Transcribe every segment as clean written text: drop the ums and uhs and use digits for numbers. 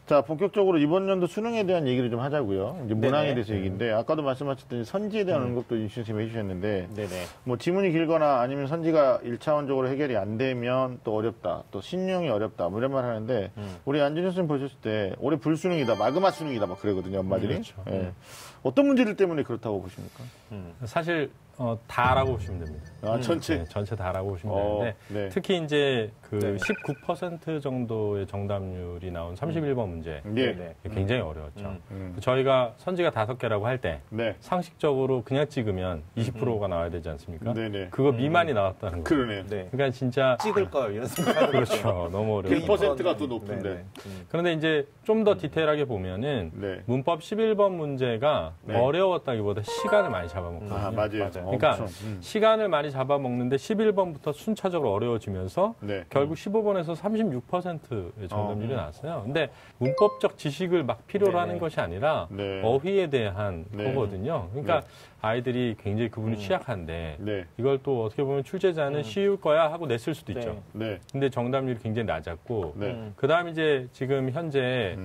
자, 본격적으로 이번 연도 수능에 대한 얘기를 좀 하자고요. 이제 문항에 대해서 얘기인데, 아까도 말씀하셨던 선지에 대한 언급도 윤 선생님이 해주셨는데, 뭐 지문이 길거나 아니면 선지가 1차원적으로 해결이 안 되면 또 어렵다, 또 신용이 어렵다, 뭐 이런 말 하는데, 우리 안준현 선생님 보셨을 때, 올해 불수능이다, 마그마 수능이다, 막 그러거든요, 엄마들이. 그렇죠. 예. 어떤 문제들 때문에 그렇다고 보십니까? 사실 다라고 보시면 됩니다. 전체? 네, 전체 다라고 보시면 되는데 네. 특히 이제 그 19% 정도의 정답률이 나온 31번 문제 굉장히 어려웠죠. 저희가 선지가 5개라고 할 때 상식적으로 그냥 찍으면 20%가 나와야 되지 않습니까? 그거 미만이 나왔다는 거예요. 그러네요. 그러니까 진짜 찍을 걸 이런 생각. 그렇죠. 너무 어려워요. 1%가 더 높은데. 그런데 이제 좀 더 디테일하게 보면은 문법 11번 문제가 어려웠다기보다 시간을 많이 잡아먹거든요. 아, 맞아요. 그러니까 시간을 많이 잡아먹는데 11번부터 순차적으로 어려워지면서 결국 15번에서 36%의 정답률이 나왔어요. 근데 문법적 지식을 막 필요로 하는 것이 아니라 어휘에 대한 거거든요. 그러니까 아이들이 굉장히 그 부분이 취약한데 이걸 또 어떻게 보면 출제자는 쉬울 거야 하고 냈을 수도 있죠. 근데 정답률이 굉장히 낮았고 그다음 이제 지금 현재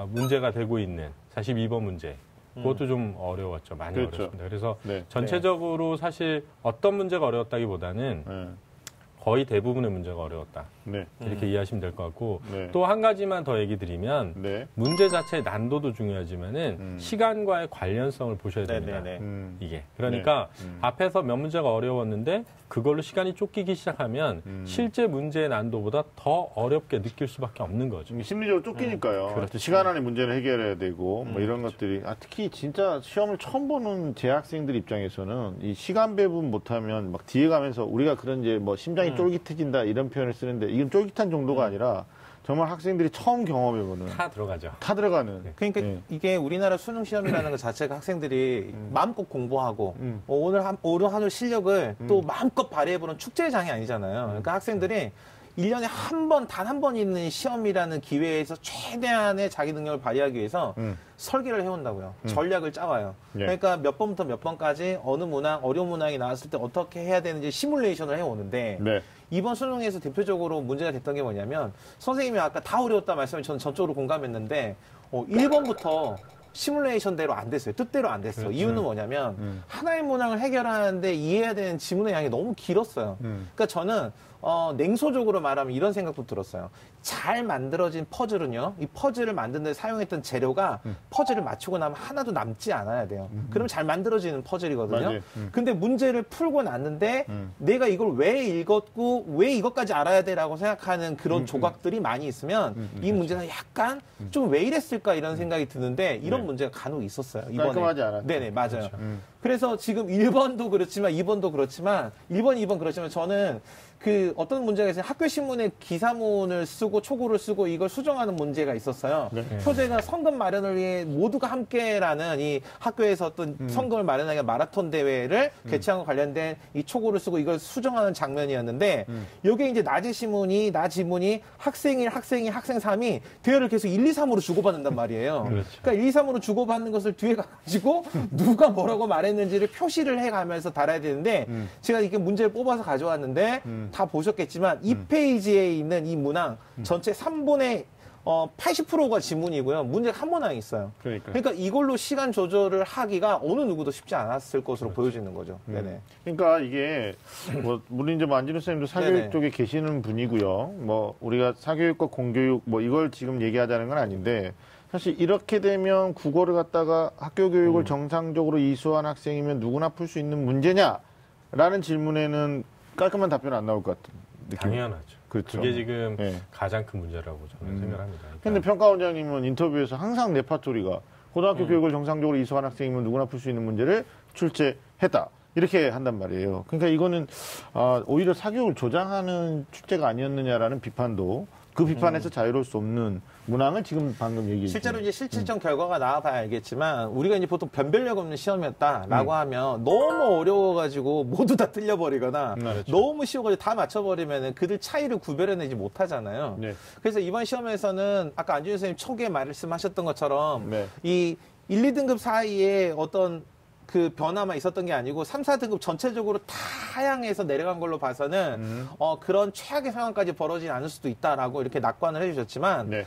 문제가 되고 있는 42번 문제 그것도 좀 어려웠죠. 많이 어렵습니다. 그래서 전체적으로 사실 어떤 문제가 어려웠다기보다는 거의 대부분의 문제가 어려웠다. 이렇게 이해하시면 될 것 같고 또 한 가지만 더 얘기 드리면 문제 자체의 난도도 중요하지만은 시간과의 관련성을 보셔야 됩니다. 이게 그러니까 앞에서 몇 문제가 어려웠는데 그걸로 시간이 쫓기기 시작하면 실제 문제의 난도보다 더 어렵게 느낄 수밖에 없는 거죠. 심리적으로 쫓기니까요. 그렇죠. 시간 안에 문제를 해결해야 되고 뭐 이런 것들이 특히 진짜 시험을 처음 보는 재학생들 입장에서는 이 시간 배분 못하면 막 뒤에 가면서 우리가 그런 이제 뭐 심장이 쫄깃해진다 이런 표현을 쓰는데 이건 쫄깃한 정도가 아니라 정말 학생들이 처음 경험해보는 다 들어가죠. 다 들어가는. 그러니까 이게 우리나라 수능 시험이라는 것 자체가 학생들이 마음껏 공부하고 오늘 하루 실력을 또 마음껏 발휘해보는 축제장이 아니잖아요. 그러니까 학생들이 1년에 한 번, 단 한 번 있는 시험이라는 기회에서 최대한의 자기 능력을 발휘하기 위해서 설계를 해온다고요. 전략을 짜와요. 그러니까 몇 번부터 몇 번까지 어느 문항, 어려운 문항이 나왔을 때 어떻게 해야 되는지 시뮬레이션을 해오는데 이번 수능에서 대표적으로 문제가 됐던 게 뭐냐면 선생님이 아까 다 어려웠다 말씀을 저는 전적으로 공감했는데 1번부터 시뮬레이션대로 안 됐어요. 뜻대로 안 됐어. 이유는 뭐냐면 하나의 문항을 해결하는데 이해해야 되는 지문의 양이 너무 길었어요. 그러니까 저는 냉소적으로 말하면 이런 생각도 들었어요. 잘 만들어진 퍼즐은요, 이 퍼즐을 만드는 데 사용했던 재료가 퍼즐을 맞추고 나면 하나도 남지 않아야 돼요. 그럼 잘 만들어지는 퍼즐이거든요. 근데 문제를 풀고 났는데 내가 이걸 왜 읽었고 왜 이것까지 알아야 돼라고 생각하는 그런 조각들이 많이 있으면 이 문제는 약간 좀 왜 이랬을까 이런 생각이 드는데 이런 문제가 간혹 있었어요. 이번에. 깔끔하지 않았죠. 네네, 맞아요. 그렇죠. 그래서 지금 1번도 그렇지만 2번도 그렇지만 1번, 2번 그렇지만 저는 그 어떤 문제가 있어요. 학교 신문에 기사문을 쓰고 초고를 쓰고 이걸 수정하는 문제가 있었어요. 표제가 성금 마련을 위해 모두가 함께라는 이 학교에서 어떤 성금을 마련하기 위한 마라톤 대회를 개최한 것 관련된 이 초고를 쓰고 이걸 수정하는 장면이었는데 여기에 이제 낮의 시문이 나 지문이 학생 1, 학생 2, 학생 3이 대회를 계속 1, 2, 3으로 주고받는단 말이에요. 그러니까 1, 2, 3으로 주고받는 것을 뒤에 가지고 누가 뭐라고 말했는지를 표시를 해가면서 달아야 되는데 제가 이렇게 문제를 뽑아서 가져왔는데 다 보셨겠지만 2페이지에 있는 이 문항 전체 3분의 80%가 지문이고요. 문제가 한 문항이 있어요. 그러니까 이걸로 시간 조절을 하기가 어느 누구도 쉽지 않았을 것으로 보여지는 거죠. 네네. 그러니까 이게 뭐 물론 이제 안진우 선생님도 사교육 쪽에 계시는 분이고요. 뭐 우리가 사교육과 공교육 뭐 이걸 지금 얘기하자는 건 아닌데 사실 이렇게 되면 국어를 갖다가 학교 교육을 정상적으로 이수한 학생이면 누구나 풀 수 있는 문제냐라는 질문에는 깔끔한 답변 안 나올 것 같은 느낌. 당연하죠. 그렇죠. 그게 지금 가장 큰 문제라고 저는 생각합니다. 그런데 평가원장님은 인터뷰에서 항상 레파토리가 고등학교 교육을 정상적으로 이수한 학생이면 누구나 풀 수 있는 문제를 출제했다. 이렇게 한단 말이에요. 그러니까 이거는 오히려 사교육을 조장하는 출제가 아니었느냐라는 비판도 그 비판에서 자유로울 수 없는 문항을 지금 방금 얘기해 실제로 이제 실질적 결과가 나와봐야 알겠지만 우리가 이제 보통 변별력 없는 시험이었다라고 하면 너무 어려워가지고 모두 다 틀려버리거나 너무 쉬워가지고 다 맞춰버리면은 그들 차이를 구별해내지 못하잖아요. 그래서 이번 시험에서는 아까 안준현 선생님 초기에 말씀하셨던 것처럼 이 1, 2등급 사이에 어떤 그 변화만 있었던 게 아니고 3, 4등급 전체적으로 다양해서 내려간 걸로 봐서는 그런 최악의 상황까지 벌어지지 않을 수도 있다라고 이렇게 낙관을 해주셨지만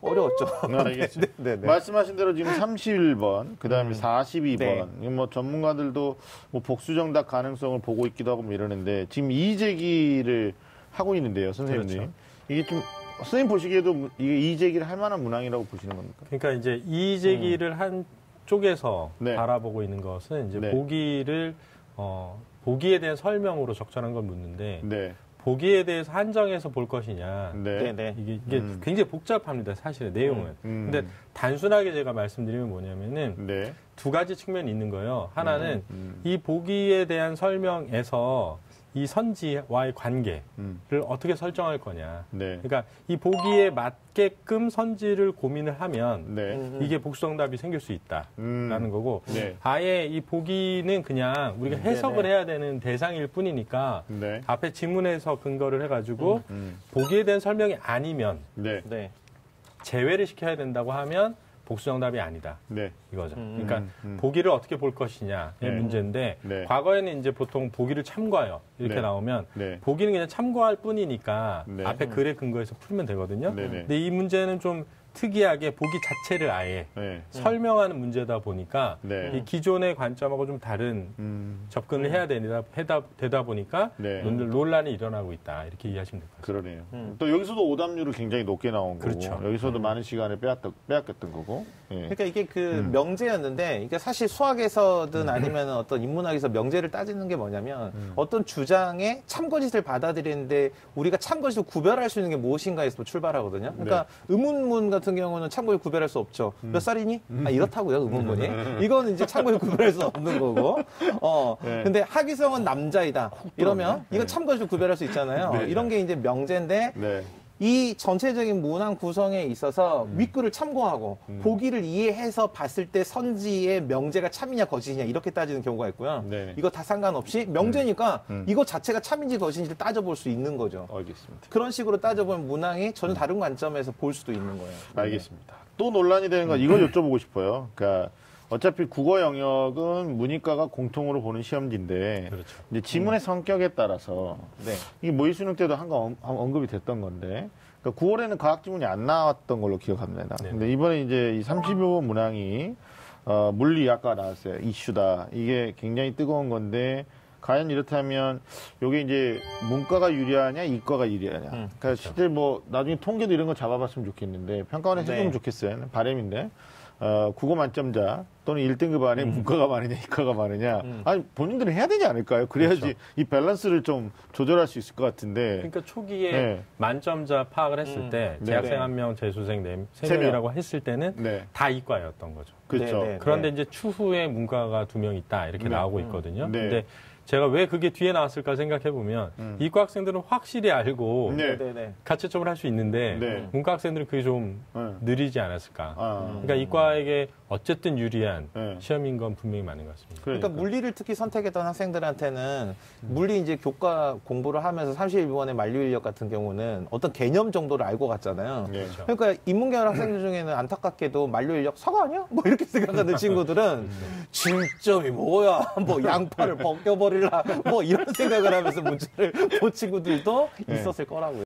어려웠죠. 알겠습니다. 말씀하신 대로 지금 31번, 그 다음에 42번, 뭐 전문가들도 뭐 복수정답 가능성을 보고 있기도 하고 뭐 이러는데 지금 이의제기를 하고 있는데요, 선생님. 그렇죠. 이게 좀 선생님 보시기에도 이게 이의제기를 할 만한 문항이라고 보시는 겁니까? 그러니까 이제 이의제기를 한 쪽에서 바라보고 있는 것은 이제 보기에 대한 설명으로 적절한 걸 묻는데 보기에 대해서 한정해서 볼 것이냐. 이게 굉장히 복잡합니다, 사실은 내용은. 근데 단순하게 제가 말씀드리면 뭐냐면은 두 가지 측면이 있는 거예요. 하나는 이 보기에 대한 설명에서 이 선지와의 관계를 어떻게 설정할 거냐. 그러니까 이 보기에 맞게끔 선지를 고민을 하면 이게 복수정답이 생길 수 있다라는 거고 아예 이 보기는 그냥 우리가 해석을 해야 되는 대상일 뿐이니까 앞에 지문에서 근거를 해가지고 보기에 대한 설명이 아니면 제외를 시켜야 된다고 하면 복수정답이 아니다. 이거죠. 그러니까 보기를 어떻게 볼 것이냐의 문제인데 과거에는 이제 보통 보기를 참고해요. 이렇게 나오면 보기는 그냥 참고할 뿐이니까 앞에 글에 근거해서 풀면 되거든요. 근데 이 문제는 좀 특이하게 보기 자체를 아예 설명하는 문제다 보니까 이 기존의 관점하고 좀 다른 접근을 해야 되다 보니까 논란이 일어나고 있다. 이렇게 이해하시면 될 것 같습니다. 그러네요. 또 여기서도 오답률이 굉장히 높게 나온 거고 여기서도 많은 시간을 빼앗겼던 거고. 그러니까 이게 그 명제였는데 이게 사실 수학에서든 아니면 어떤 인문학에서 명제를 따지는 게 뭐냐면 어떤 주장에 참거짓을 받아들이는데 우리가 참거짓을 구별할 수 있는 게 무엇인가에서 출발하거든요. 그러니까 의문문 같은 경우는 참고를 구별할 수 없죠. 몇 살이니? 아, 이렇다고요, 의문문이. 이거는 이제 참고를 구별할 수 없는 거고. 근데 하기성은 남자이다. 이러면 이건 참거짓을 구별할 수 있잖아요. 이런 게 이제 명제인데 이 전체적인 문항 구성에 있어서 윗글을 참고하고 보기를 이해해서 봤을 때 선지의 명제가 참이냐 거짓이냐 이렇게 따지는 경우가 있고요. 이거 다 상관없이 명제니까 이거 자체가 참인지 거짓인지를 따져볼 수 있는 거죠. 알겠습니다. 그런 식으로 따져보면 문항이 전혀 다른 관점에서 볼 수도 있는 거예요. 알겠습니다. 또 논란이 되는 건 이걸 여쭤보고 싶어요. 그러니까 어차피 국어 영역은 문이과가 공통으로 보는 시험지인데 이제 지문의 성격에 따라서 이게 모의수능 때도 한번 언급이 됐던 건데 그러니까 9월에는 과학 지문이 안 나왔던 걸로 기억합니다. 근데 이번에 이제 이 35번 문항이 물리학과 나왔어요. 이슈다. 이게 굉장히 뜨거운 건데 과연 이렇다면 이게 이제 문과가 유리하냐 이과가 유리하냐. 그러니까 실제 뭐 나중에 통계도 이런 거 잡아봤으면 좋겠는데 평가원에 해주면 좋겠어요. 바람인데. 국어 만점자 또는 1등급 안에 문과가 많으냐 이과가 많으냐 아니 본인들은 해야 되지 않을까요? 그래야지 이 밸런스를 좀 조절할 수 있을 것 같은데 그러니까 초기에 만점자 파악을 했을 때 재학생 1명, 재수생 3명이라고 했을 때는 다 이과였던 거죠. 그렇죠. 그런데 이제 추후에 문과가 2명 있다 이렇게 나오고 있거든요. 근데 제가 왜 그게 뒤에 나왔을까 생각해 보면 이과 학생들은 확실히 알고 가채점을 할 수 있는데 문과 학생들은 그게 좀 느리지 않았을까. 그러니까 이과에게 어쨌든 유리한 시험인 건 분명히 맞는 것 같습니다. 그러니까 물리를 특히 선택했던 학생들한테는 물리 이제 교과 공부를 하면서 31번의 만류 인력 같은 경우는 어떤 개념 정도를 알고 갔잖아요. 그러니까 인문계열 학생들 중에는 안타깝게도 만류 인력 서가 아니야? 뭐 이렇게 생각하는 친구들은 7점이 뭐야? 뭐 양팔을 벗겨버릴라? 뭐 이런 생각을 하면서 문제를 본 친구들도 있었을 거라고요.